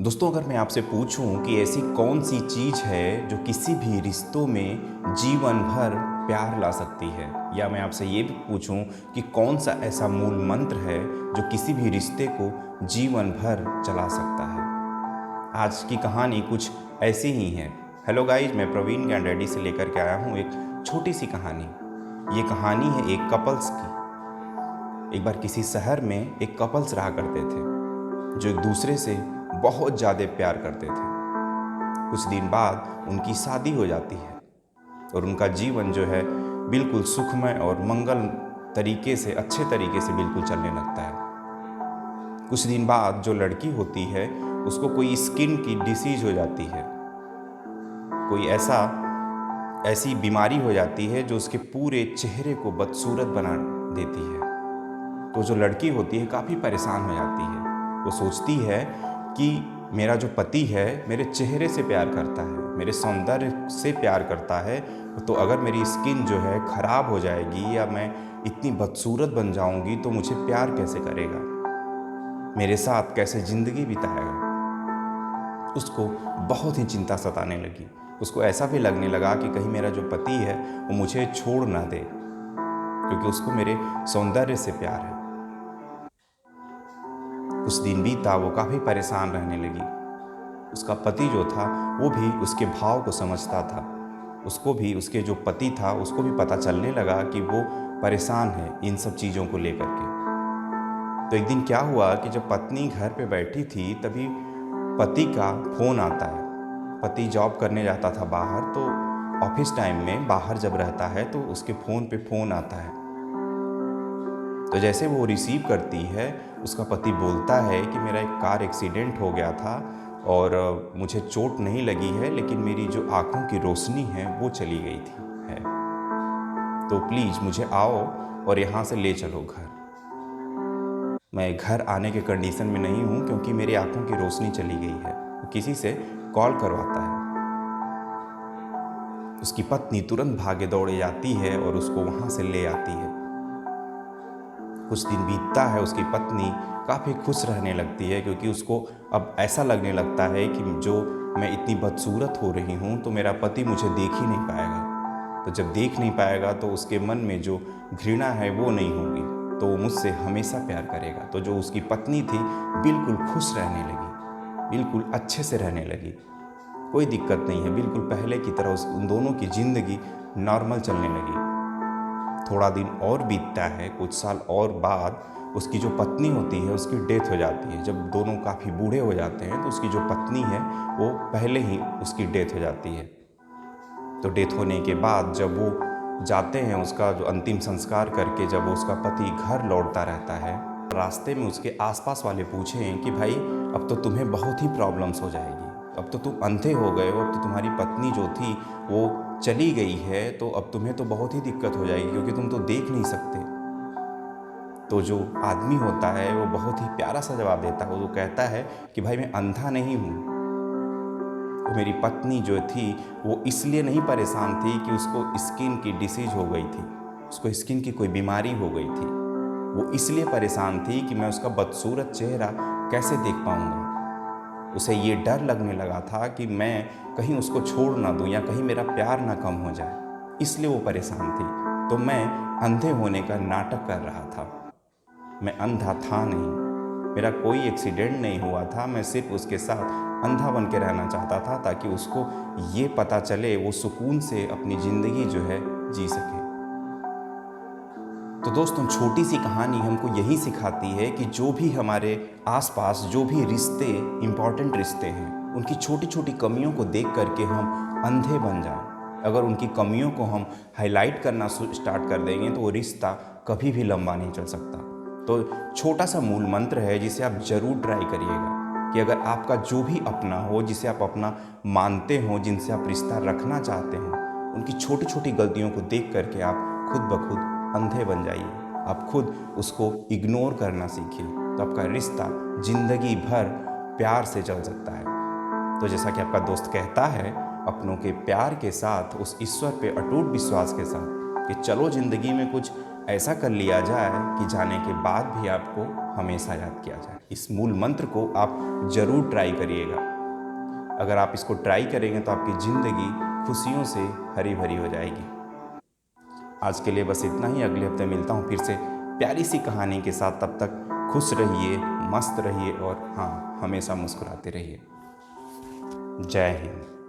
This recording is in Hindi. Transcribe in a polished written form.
दोस्तों, अगर मैं आपसे पूछूं कि ऐसी कौन सी चीज़ है जो किसी भी रिश्तों में जीवन भर प्यार ला सकती है, या मैं आपसे ये भी पूछूं कि कौन सा ऐसा मूल मंत्र है जो किसी भी रिश्ते को जीवन भर चला सकता है। आज की कहानी कुछ ऐसी ही है। हेलो गाइस, मैं प्रवीण ज्ञान रेड्डी से लेकर के आया हूँ एक छोटी सी कहानी। ये कहानी है एक कपल्स की। एक बार किसी शहर में एक कपल्स रहा करते थे जो एक दूसरे से बहुत ज़्यादा प्यार करते थे। कुछ दिन बाद उनकी शादी हो जाती है और उनका जीवन जो है बिल्कुल सुखमय और मंगल तरीके से, अच्छे तरीके से बिल्कुल चलने लगता है। कुछ दिन बाद जो लड़की होती है उसको कोई स्किन की डिसीज हो जाती है, कोई ऐसी बीमारी हो जाती है जो उसके पूरे चेहरे को बदसूरत बना देती है। तो जो लड़की होती है काफ़ी परेशान हो जाती है। वो सोचती है कि मेरा जो पति है मेरे चेहरे से प्यार करता है, मेरे सौंदर्य से प्यार करता है, तो अगर मेरी स्किन जो है ख़राब हो जाएगी या मैं इतनी बदसूरत बन जाऊंगी तो मुझे प्यार कैसे करेगा, मेरे साथ कैसे ज़िंदगी बिताएगा। उसको बहुत ही चिंता सताने लगी। उसको ऐसा भी लगने लगा कि कहीं मेरा जो पति है वो मुझे छोड़ ना दे, क्योंकि उसको मेरे सौंदर्य से प्यार है। कुछ दिन बीता, वो काफ़ी परेशान रहने लगी। उसका पति जो था वो भी उसके भाव को समझता था। उसको भी, उसके जो पति था उसको भी पता चलने लगा कि वो परेशान है इन सब चीज़ों को लेकर के। तो एक दिन क्या हुआ कि जब पत्नी घर पे बैठी थी तभी पति का फ़ोन आता है। पति जॉब करने जाता था बाहर, तो ऑफिस टाइम में बाहर जब रहता है तो उसके फ़ोन पे फ़ोन आता है। तो जैसे वो रिसीव करती है, उसका पति बोलता है कि मेरा एक कार एक्सीडेंट हो गया था और मुझे चोट नहीं लगी है, लेकिन मेरी जो आँखों की रोशनी है वो चली गई थी है। तो प्लीज़ मुझे आओ और यहाँ से ले चलो घर। मैं घर आने के कंडीशन में नहीं हूँ क्योंकि मेरी आँखों की रोशनी चली गई है। वो किसी से कॉल करवाता है। उसकी पत्नी तुरंत भागे दौड़े जाती है और उसको वहाँ से ले आती है। कुछ दिन बीतता है, उसकी पत्नी काफ़ी खुश रहने लगती है क्योंकि उसको अब ऐसा लगने लगता है कि जो मैं इतनी बदसूरत हो रही हूँ तो मेरा पति मुझे देख ही नहीं पाएगा। तो जब देख नहीं पाएगा तो उसके मन में जो घृणा है वो नहीं होगी, तो वो मुझसे हमेशा प्यार करेगा। तो जो उसकी पत्नी थी बिल्कुल खुश रहने लगी, बिल्कुल अच्छे से रहने लगी। कोई दिक्कत नहीं है, बिल्कुल पहले की तरह उन दोनों की ज़िंदगी नॉर्मल चलने लगी। थोड़ा दिन और बीतता है, कुछ साल और बाद उसकी जो पत्नी होती है उसकी डेथ हो जाती है। जब दोनों काफ़ी बूढ़े हो जाते हैं तो उसकी जो पत्नी है वो पहले ही उसकी डेथ हो जाती है। तो डेथ होने के बाद जब वो जाते हैं, उसका जो अंतिम संस्कार करके जब उसका पति घर लौटता रहता है, रास्ते में उसके आसपास वाले पूछें कि भाई अब तो तुम्हें बहुत ही प्रॉब्लम्स हो जाएगी, अब तो तुम अंधे हो गए हो, अब तो तुम्हारी पत्नी जो थी वो चली गई है, तो अब तुम्हें तो बहुत ही दिक्कत हो जाएगी क्योंकि तुम तो देख नहीं सकते। तो जो आदमी होता है वो बहुत ही प्यारा सा जवाब देता है। वो कहता है कि भाई मैं अंधा नहीं हूँ। तो मेरी पत्नी जो थी वो इसलिए नहीं परेशान थी कि उसको स्किन की डिसीज हो गई थी, उसको स्किन की कोई बीमारी हो गई थी। वो इसलिए परेशान थी कि मैं उसका बदसूरत चेहरा कैसे देख पाऊँगा। उसे ये डर लगने लगा था कि मैं कहीं उसको छोड़ ना दूँ या कहीं मेरा प्यार ना कम हो जाए, इसलिए वो परेशान थी। तो मैं अंधे होने का नाटक कर रहा था। मैं अंधा था नहीं, मेरा कोई एक्सीडेंट नहीं हुआ था। मैं सिर्फ उसके साथ अंधा बन के रहना चाहता था ताकि उसको ये पता चले, वो सुकून से अपनी ज़िंदगी जो है जी सके। तो दोस्तों, छोटी सी कहानी हमको यही सिखाती है कि जो भी हमारे आसपास जो भी रिश्ते, इम्पॉर्टेंट रिश्ते हैं, उनकी छोटी छोटी कमियों को देख करके हम अंधे बन जाएं। अगर उनकी कमियों को हम हाईलाइट करना स्टार्ट कर देंगे तो वो रिश्ता कभी भी लंबा नहीं चल सकता। तो छोटा सा मूल मंत्र है जिसे आप ज़रूर ट्राई करिएगा कि अगर आपका जो भी अपना हो, जिसे आप अपना मानते हो, जिनसे आप रिश्ता रखना चाहते हो, उनकी छोटी छोटी गलतियों को देख करके आप खुद ब खुद अंधे बन जाइए। आप खुद उसको इग्नोर करना सीखिए, तो आपका रिश्ता ज़िंदगी भर प्यार से चल सकता है। तो जैसा कि आपका दोस्त कहता है, अपनों के प्यार के साथ, उस ईश्वर पे अटूट विश्वास के साथ कि चलो ज़िंदगी में कुछ ऐसा कर लिया जाए कि जाने के बाद भी आपको हमेशा याद किया जाए। इस मूल मंत्र को आप ज़रूर ट्राई करिएगा। अगर आप इसको ट्राई करेंगे तो आपकी ज़िंदगी खुशियों से हरी भरी हो जाएगी। आज के लिए बस इतना ही। अगले हफ्ते मिलता हूँ फिर से प्यारी सी कहानी के साथ। तब तक खुश रहिए, मस्त रहिए और हाँ, हमेशा मुस्कुराते रहिए। जय हिंद।